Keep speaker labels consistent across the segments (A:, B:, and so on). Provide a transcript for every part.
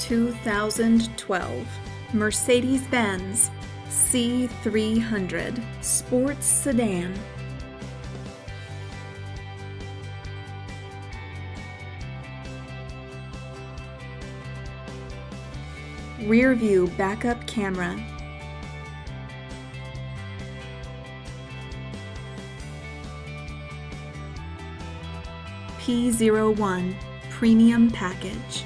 A: 2012 Mercedes-Benz C300 Sports Sedan. Rear view backup camera. P01 Premium Package.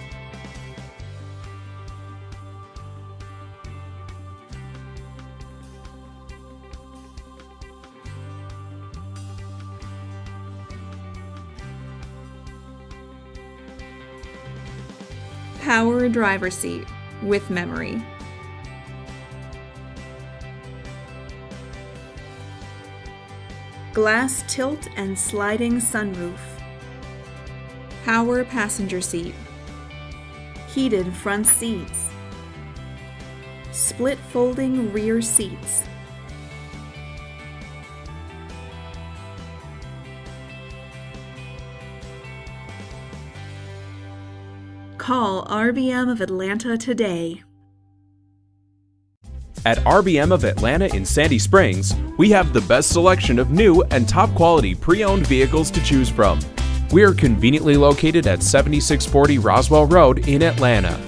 A: Power driver seat with memory. Glass tilt and sliding sunroof. Power passenger seat. Heated front seats. Split folding rear seats. Call RBM of Atlanta today.
B: At RBM of Atlanta in Sandy Springs, we have the best selection of new and top quality pre-owned vehicles to choose from. We are conveniently located at 7640 Roswell Road in Atlanta.